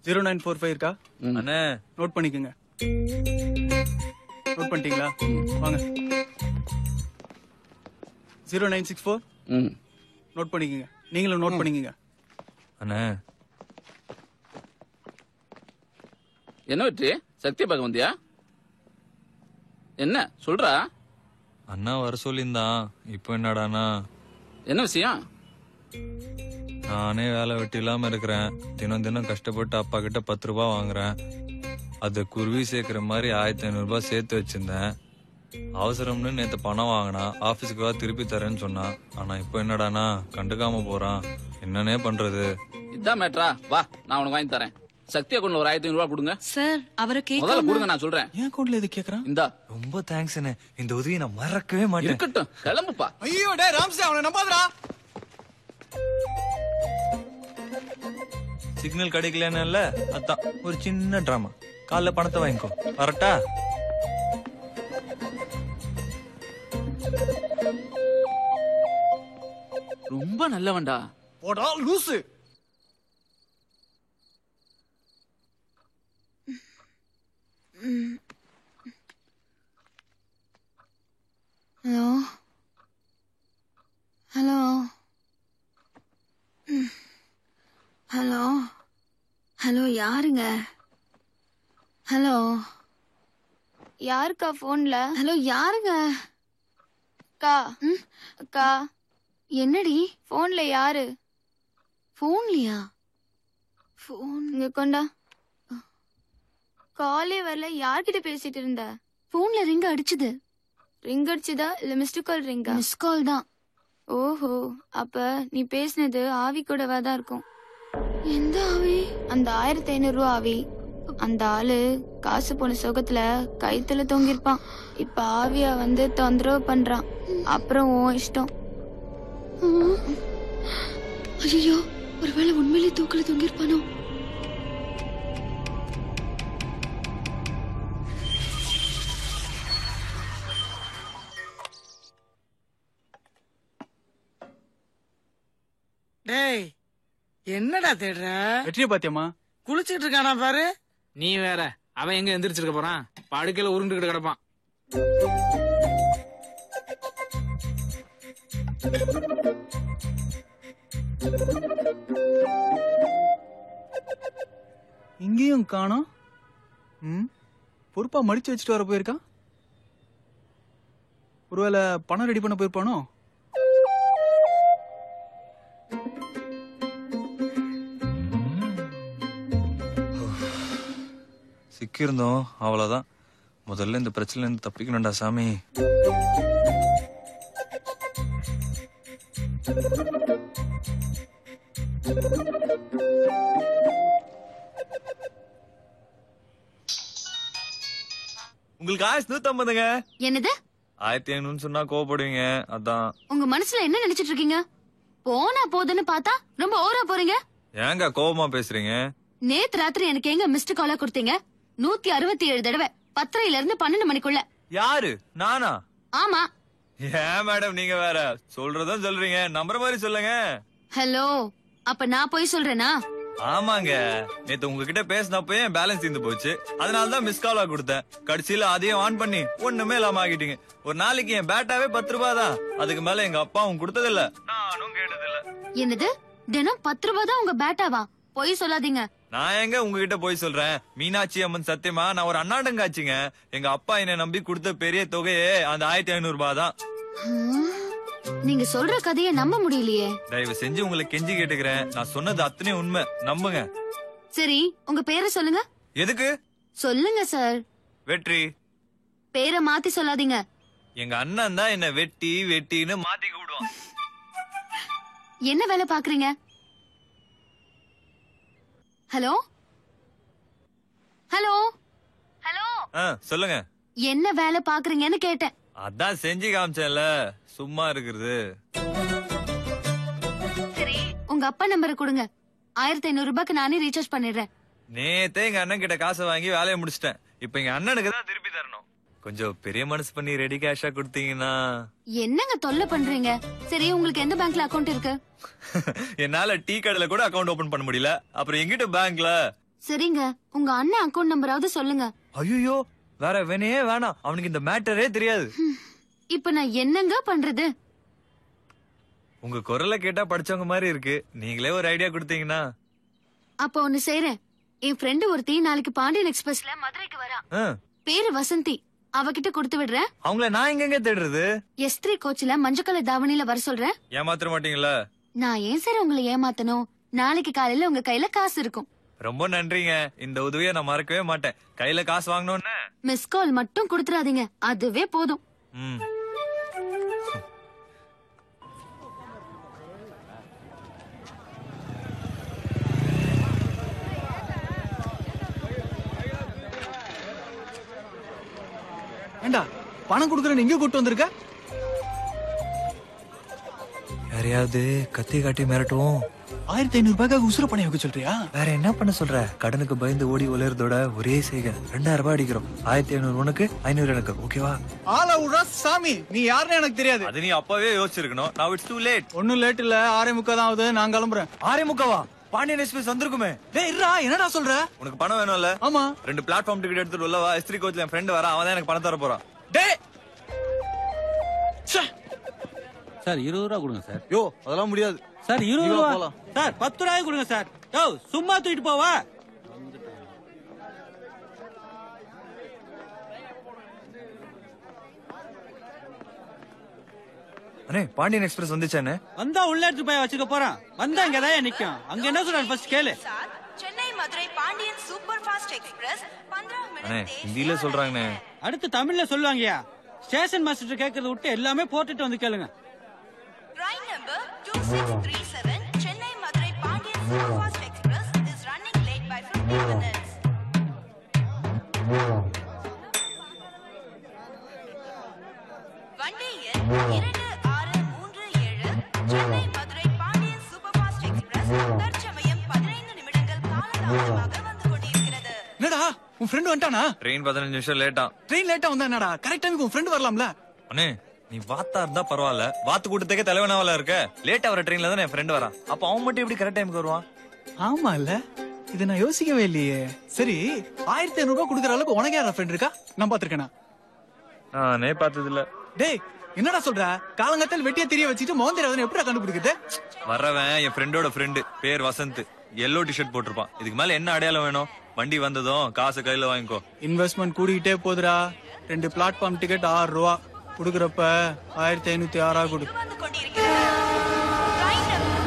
0945 இருக்கா? அண்ணே நோட் பண்ணிக்கங்க. நோட் பண்ணிட்டீங்களா? வாங்க. 0964 நோட் பண்ணிக்கங்க. நீங்களும் நோட் பண்ணிக்கங்க. அண்ணே என்ன வெற்றி சக்தி பார்க்க வந்தியா? என்ன சொல்றா? அண்ணா வர சொல்லியிருந்தான். இப்போ என்னடானா என்ன விஷயம்? நானே வேலை வெட்டி இல்லாம இருக்கிறேன். தினம் தினம் கஷ்டப்பட்டு அப்பா கிட்ட 10 ரூபாய் வாங்குறேன். அது குருவி சேர்க்கிற மாதிரி 1500 ரூபாய் சேர்த்து வச்சிருந்தேன். அவசரம்னு நேத்து பணம் வாங்கினா ஆபீஸ்க்கு திருப்பி தரேன்னு சொன்னான். ஆனா இப்போ என்னடானா கண்டுக்காம போறான். என்னன்னே பண்றது? இதான் மேட்ரா, வா நான் உனக்கு வாங்கி தரேன். சக்தி அக்கௌண்ட்ல ஒரு 1500 ரூபாய் கொடுங்க சார். அவரை முதல்ல கொடுங்க, நான் சொல்றேன். ஏன் அக்கௌண்ட்ல எது கேக்குறான்? இந்தா. ரொம்ப தேங்க்ஸ் அண்ணே. இந்த உதவியை நான் மறக்கவே மாட்டேன். இருக்கட்டும், கிளம்புப்பா. ஐயோ டேய் ராம்சே, அவனை நம்பாதடா. சிக்னல் கிடைக்கலன்னு அதான் ஒரு சின்ன டிராமா. காலைல பணத்தை வாங்கிக்கோ. வரட்டா? ரொம்ப நல்லவன்டா. போடா லூசு. ஹலோ ஹலோ ஹலோ ஹலோ யாருங்க? ஹலோ யாருக்கா போன்ல? ஹலோ யாருங்க? அக்கா அக்கா என்னடி போன்ல யாரு? போன்லயா? போன் இங்க கொண்டா. காலே வரல. யார்கிட்ட பேசிட்டு இருந்த? போன்ல ரிங் அடிச்சுது. ரிங் அடிச்சுதா இல்ல மிஸ்டு கால் ரிங்கா? மிஸ் கால் தான். ஓஹோ, அப்ப நீ பேசினது ஆவி கூடவா தான் இருக்கும். எந்த ஆவி? அந்த 1500 ரூபா ஆவி. அந்த ஆளு காசு போன சோகத்துல கைத்துல தொங்கிருப்பான். இப்ப ஆவியா வந்து தொந்தரவு பண்றான். அப்புறம் உன் இஷ்டம். ஐயோ, ஒருவேளை உண்மையிலே தூக்கல தொங்கிருப்பானோ? டேய், என்னடா தேடுற? வெற்றியை பாத்தியம்மா? குளிச்சிட்டு இருக்கானா பாரு. நீ வேற, அவன் எங்க எந்திரிச்சிருக்க போறான்? படுக்கையில உருண்டுகிட்டு கிடப்பான். இங்கேயும் காணோம். பொறுப்பா மடிச்சு வச்சுட்டு வர போயிருக்கான். ஒருவேளை பணம் ரெடி பண்ண போயிருப்பானோ? சிக்கியிருந்தோம், அவ்வளவுதான். முதல்ல இந்த பிரச்சனை இருந்து தப்பிக்கணும்டா சாமி. உங்களுக்கு 1150ங்க. என்னது? 1500 சொன்னா கோவப்படுவீங்க, அதான். உங்க மனசுல என்ன நினைச்சிட்டு இருக்கீங்க? போனா போதுன்னு பார்த்தா ரொம்ப ஓவரா போறீங்க. ஏங்க கோவமா பேசுறீங்க? நேத்து ராத்திரி எனக்கு எங்க மிஸ்டு காலா கொடுத்தீங்க? 167 தடவை 10:30 இருந்து 12 மணிக்குள்ள. யாரு? நானா? ஆமா. ஏன் மேடம் நீங்க வேற சொல்றதும் சொல்றீங்க, நம்புற மாதிரி சொல்லுங்க. ஹலோ, அப்ப நான் போய் சொல்றேனா? ஆமாங்க, நேத்து உங்ககிட்ட பேசினப்ப என் பேலன்ஸ் தீர்ந்து போச்சு. அதனாலதான் மிஸ் காலா கொடுத்தேன். கடைசியில அதையும் ஆன் பண்ணி ஒண்ணுமே இல்லாம ஆகிட்டீங்க. ஒரு நாளைக்கு என் பேட்டாவே 10 ரூபாய் தான். அதுக்கு மேல எங்க அப்பாவும் கொடுத்ததில்ல, நானும் கேட்டதில்ல. என்னது? தினம் 10 ரூபாய் தான் உங்க பேட்டாவா? பொய் சொல்லாதீங்க. நான் எங்க உங்ககிட்ட போய் சொல்றேன்? மீனாட்சி அம்மன் சத்தியமா நான் ஒரு அண்ணாடங்காச்சுங்க. எங்க அப்பா என்ன நம்பி கொடுத்த பெரிய தொகையே அந்த 1500 ரூபாய் தான். நீங்க சொல்ற கதையை நம்ப முடியலையே. தயவு செஞ்சு உங்களை கெஞ்சி கேட்டுக்கிறேன், நான் சொன்னது அத்தனையும் உண்மை, நம்புங்க. சரி, உங்க பேரை சொல்லுங்க. எதுக்கு? சொல்லுங்க சார். வெற்றி. பேரை மாத்தி சொல்லாதீங்க. எங்க அண்ணன் தான் என்ன வெட்டி வெட்டின்னு மாத்தி கூடுவான். என்ன வேலை பாக்குறீங்க? ஹலோ ஹலோ ஹலோ, சொல்லுங்க. என்ன வேலை பாக்குறீங்கன்னு கேட்டேன். அதான் செஞ்சு காமிச்சேன்ல, சும்மா இருக்கிறது. சரி, உங்க அப்பா நம்பரை கொடுங்க. 1500 ரூபாய்க்கு நானே ரீசார்ஜ் பண்ணிடுறேன். நேத்தே எங்க அண்ணன் கிட்ட காசை வாங்கி வேலையை முடிச்சிட்டேன். இப்ப எங்க அண்ணனுக்கு தான் திருப்பி தரணும். கொஞ்சம் பெரிய மனசு பண்ணி ரெடி கேஷா கொடுத்தீங்கன்னா. என்னங்க தொல்லை பண்றீங்க? சரி, உங்களுக்கு எந்த பேங்க்ல அக்கவுண்ட் இருக்கு? என்னால டீ கடையில கூட அக்கவுண்ட் ஓபன் பண்ண முடியல, அப்புறம் எங்கிட்ட பேங்க்ல? சரிங்க, உங்க அண்ணன் அக்கவுண்ட் நம்பராவது சொல்லுங்க. ஐயோ வேற வேணையே வேணாம், அவனுக்கு இந்த மேட்டரே தெரியாது. இப்ப நான் என்னங்க பண்றது? உங்க குரலை கேட்டா படிச்சவங்க மாதிரி இருக்கு, நீங்களே ஒரு ஐடியா கொடுத்தீங்கன்னா. அப்ப ஒண்ணு செய்யறேன். என் ஃப்ரெண்டு ஒருத்தி நாளைக்கு பாண்டியன் எக்ஸ்பிரஸ்ல மதுரைக்கு வரா. பேரு வசந்தி. அவகிட்ட கொடுத்து விடுறேன். அவங்கள நான் எங்க தேடுறது? S3 கோச்ல மஞ்சள் கலர் தாவணியில வர சொல்றேன். ஏமாத்திர மாட்டீங்களா? நான் ஏன் சார் உங்களை ஏமாத்தணும்? நாளைக்கு காலையில உங்க கையில காசு இருக்கும். ரொம்ப நன்றிங்க, இந்த உதவியை நான் மறக்கவே மாட்டேன். கையில காசு வாங்கணும்னு மிஸ் கால் மட்டும் கொடுத்துறாதீங்க, அதுவே போதும். ஏண்டா பணம் கொடுக்கறேன்னு எங்க கூட்டு வந்திருக்க? யாரையாவது கத்தி காட்டி மிரட்டுவோம். 1500 ரூபாய்க்காக உசுர பணம் வைக்க சொல்றியா? வேற என்ன பண்ண சொல்ற? கடனுக்கு பயந்து ஓடி உலர்றதோட ஒரே செய்க 2000 ரூபாய் அடிக்கிறோம். 1500 உனக்கு, 500 எனக்கு. ஓகேவா? ஆள விடுறா சாமி, நீ யாருன்னு எனக்கு தெரியாது. அது நீ அப்பவே யோசிச்சிருக்கணும். Now it's too late. ஒன்னும் லேட் இல்ல, 6:45 தான் ஆகுது. நான் கிளம்புறேன். 6:45வா? பாண்டியன் எக்ஸ்பிரஸ் வந்திருக்குமே. டேய் இருடா, என்னடா சொல்ற? உனக்கு பணம் வேணும்ல? ஆமா. 2 பிளாட்ஃபார்ம் டிக்கெட் எடுத்துட்டு உள்ள வா. S3 கோச்ல என் ஃப்ரெண்ட் வரா, அவன் தான் எனக்கு பணம் தர போறான். டேய் சார் 20 ரூபா கொடுங்க சார். யோ அதெல்லாம் முடியாது சார் 20 ரூபா சார். 10 ரூபாய் கொடுங்க சார். யோ சும்மா தூக்கிட்டு போவா. அண்ணே பாண்டியன் எக்ஸ்பிரஸ் வந்துச்சானே? வந்தா உள்ள எடுத்து போய் வச்சுக்க போறான். வந்தா இங்கதான் நிக்கும். அங்க என்ன சொல்றாரு ஃபர்ஸ்ட் கேளு. Chennai Madurai Pandian super fast express 15 அண்ணே மினிட் ஹிந்தில சொல்றாங்கண்ணே. அடுத்து தமிழ்ல சொல்லுவாங்கயா. ஸ்டேஷன் மாஸ்டர் கேக்குறத விட்டு எல்லாமே போட்டுட்டு வந்து கேளுங்க. Train number 2637 Chennai Madurai Pandian Superfast Express is running late by 15 minutes. வண்டி எண் 2637 Chennai Madurai Pandian Superfast Express தற்சமயம் 15 நிமிடங்கள் காலதாமதமாக வந்து கொண்டிருக்கிறது. என்னடா உன் ஃப்ரெண்ட் வந்துட்டானா? ட்ரெயின் 15 நிமிஷம் லேட்டா. ட்ரெயின் லேட்டா வந்தா என்னடா? கரெக்ட் டைமுக்கு உன் ஃப்ரெண்ட் வரலாம்ல? அண்ணே நீ வாத்தா இருந்தா பரவாயில்ல, வாத்து கூட்டத்துக்கே தலைவனாவல இருக்க. லேட்டா வர ட்ரெயின்ல தான் என் ஃப்ரெண்ட் வரான். அப்ப அவன் மட்டும் எப்படி கரெக்ட் டைமுக்கு வருவான்? ஆமா இல்ல, இது நான் யோசிக்கவே இல்லையே. சரி 1500 ரூபாய் கொடுக்கற அளவுக்கு உனக்கு யாரா ஃப்ரெண்ட் இருக்கா? நான் பாத்துருக்கேனா? நானே பார்த்தது இல்ல. டேய் என்னடா சொல்ற? காலங்கத்தில் வெட்டியா தெரிய வச்சுட்டு மோந்திரவன் எப்படிடா கண்டுபிடிக்குது? வரவன் என் ஃப்ரெண்டோட ஃப்ரெண்டு, பேர் வசந்த். எல்லோ டிஷர்ட் போட்டிருப்பான். இதுக்கு மேல என்ன அடையாளம் வேணும்? வண்டி வந்ததும் காசு கையில வாங்கிக்கோ. இன்வெஸ்ட்மெண்ட் கூடிக்கிட்டே போதுடா. 2 பிளாட்ஃபார்ம் டிக்கெட் 6 ரூபா குடுக்கறப்ப 1506 கொடு. வந்து கொண்டிருக்கிறது. Train number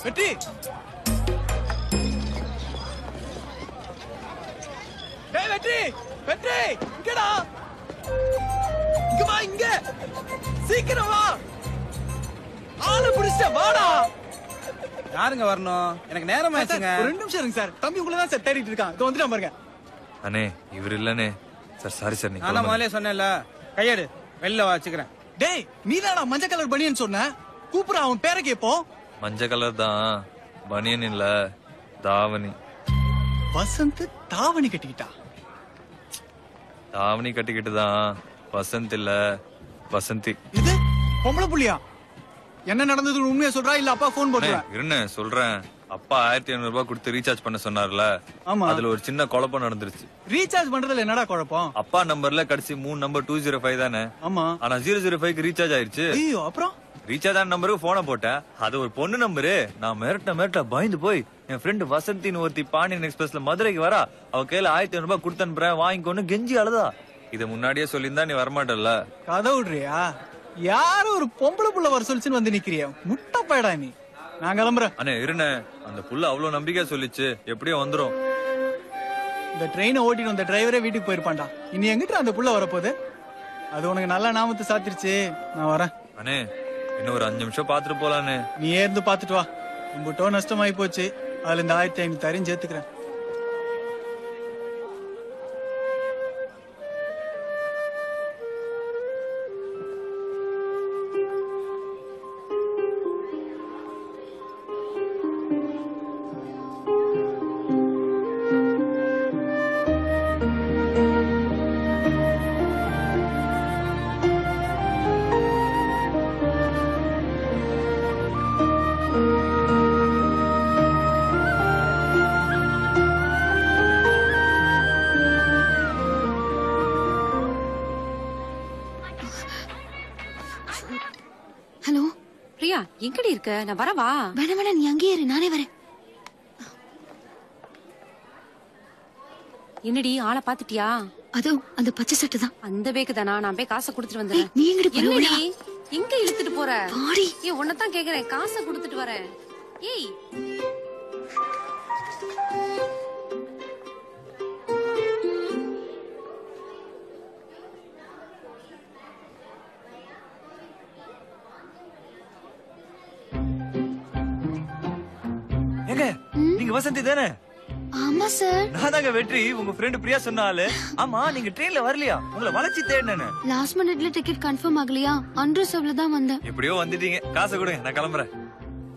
வெற்றி டேய் வெற்றி வெற்றி இங்கடா, இங்க வா, இங்க சீக்கிரம் வா. ஆளு புடிச்ச வாடா. யாருங்க வரணும்? எனக்கு நேரம் ஆச்சுங்க. ஒரு 2 நிமிஷம் இருங்க சார். தம்பி உங்களை தான் சார் தேடிட்டு இருக்கான். இதோ வந்துட்டான் பாருங்க. அண்ணே இவர் இல்லனே சார். Sorry sir. நீங்க நான் முதல்ல சொன்னேன்ல, கையெடு, வெளில வச்சுக்கிறேன். டேய் நீதானா மஞ்சள் கலர் பனியன் சொன்ன? கூப்பிடுற அவன் பேரை கேப்போம். மஞ்சள் கலர் தான், பனியன் இல்ல, தாவணி. வசந்த் தாவணி கட்டிக்கிட்டா? தாவணி கட்டிக்கிட்டு தான், வசந்த் இல்ல வசந்தி. இது பொம்பளை புள்ளியா? என்ன நடந்தது உண்மையா சொல்றா இல்ல அப்பா போன் போடுறா? இருன்னு சொல்றேன். அப்பா 1500 ரூபாய் கொடுத்து ரீசார்ஜ் பண்ண சொன்னார்ல, ஆமா. அதுல ஒரு சின்ன குழப்பம் நடந்துருச்சு. ரீசார்ஜ் பண்றதுல என்னடா குழப்பம்? அப்பா நம்பர்ல கடைசி 3 நம்பர் 205 தானே, ஆமா. ஆனா 005க்கு ரீசார்ஜ் ஆயிருச்சு. ஐயோ, அப்புறம் ரீசார்ஜ் ஆன நம்பருக்கு போன போட்டேன், அது ஒரு பொண்ணு நம்பரு. நான் மிரட்ட பயந்து போய் என் ஃப்ரெண்டு வசந்தின்னு ஒருத்தி பாண்டியன் எக்ஸ்பிரஸ்ல மதுரைக்கு வரா, அவ கையில 1500 ரூபாய் கொடுத்து அனுப்புறேன் வாங்கிக்கோன்னு கெஞ்சி அழுதா. இத முன்னாடியே சொல்லியிருந்தா நீ வரமாட்டல்ல. கதை விடுறியா? யாரும் ஒரு பொம்பளை புள்ள வர சொல்லிச்சுன்னு வந்து நிக்கிறியா? முட்டை பயடா நீ. நான் கிளம்புறேன். அண்ணே இருண்ணே, அந்த புள்ள அவ்வளவு நம்பிக்கையா சொல்லிச்சு, எப்படியோ வந்துரும். இந்த ட்ரெயினை ஓட்டிட்டு வந்த டிரைவரே வீட்டுக்கு போயிருப்பான்டா. இனி எங்கிட்ட அந்த புள்ள வரப்போகுது? அது உனக்கு நல்ல நாமத்தை சாத்திருச்சு. நான் வரேன். அண்ணே இன்னும் ஒரு 5 நிமிஷம் பாத்துட்டு போலான்னு. நீ ஏந்து பாத்துட்டு வா. உங்ககிட்ட நஷ்டமாயி போச்சு, அதுல இந்த 1500 தரையும் சேர்த்துக்கிறேன். ஹலோ பிரியா, எங்கடி இருக்க? நான் வரவா? வேணாம் வேணாம், நீ அங்கேயே இரு, நானே வரேன். என்னடி ஆளை பாத்துட்டியா? அதோ அந்த பச்சை சட்டை தான். அந்த பேக்கு தானா? நான் போய் காசை கொடுத்துட்டு வந்துடுறேன். நீ எங்கடி போற? என்னடி எங்க இழுத்துட்டு போற? பாடி. ஏய், உன்னதான் கேக்குறேன், காசை கொடுத்துட்டு வரேன். ஏய், ஏங்க நீங்க வசந்தி தானே? ஆமா சார். நான் தாங்க வெற்றி, உங்க ஃப்ரெண்ட் பிரியா சொன்னாலே. ஆமா, நீங்க ட்ரெயின்ல வரலையா? உங்களை வளைச்சி தேடினேன். லாஸ்ட் மினிட்ல டிக்கெட் கன்ஃபார்ம் ஆகலையா? அன்ரிசர்வ்ல தான் வந்தேன். எப்படியோ வந்துட்டீங்க, காசை கொடுங்க, நான் கிளம்புறேன்.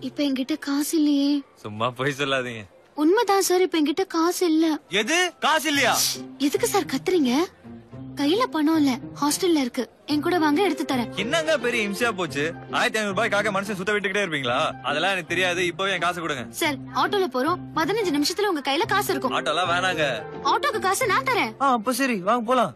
இப்ப என்கிட்ட காசு இல்லையே. சும்மா போய் சொல்லாதீங்க. உண்மைதான் சார், இப்ப என்கிட்ட காசு இல்ல. எது காசு இல்லையா? எதுக்கு சார் கத்துறீங்க? கையில பணம் இல்ல, ஹாஸ்டல்ல இருக்கு. என் கூட வாங்க, எடுத்து தரேன். என்னங்க பெரிய இம்சையா போச்சு? 1500 ரூபாய்க்காக மனுஷன் சுத்த விட்டுக்கிட்டே இருப்பீங்களா? அதெல்லாம் எனக்கு தெரியாது, இப்பவே என் காசு கொடுங்க. சார், ஆட்டோல போறோம், 15 நிமிஷத்துல உங்க கையில காசு இருக்கும். ஆட்டோலாம் வேணாங்க. ஆட்டோக்கு காசு நான் தரேன். அப்ப சரி, வாங்க போலாம்.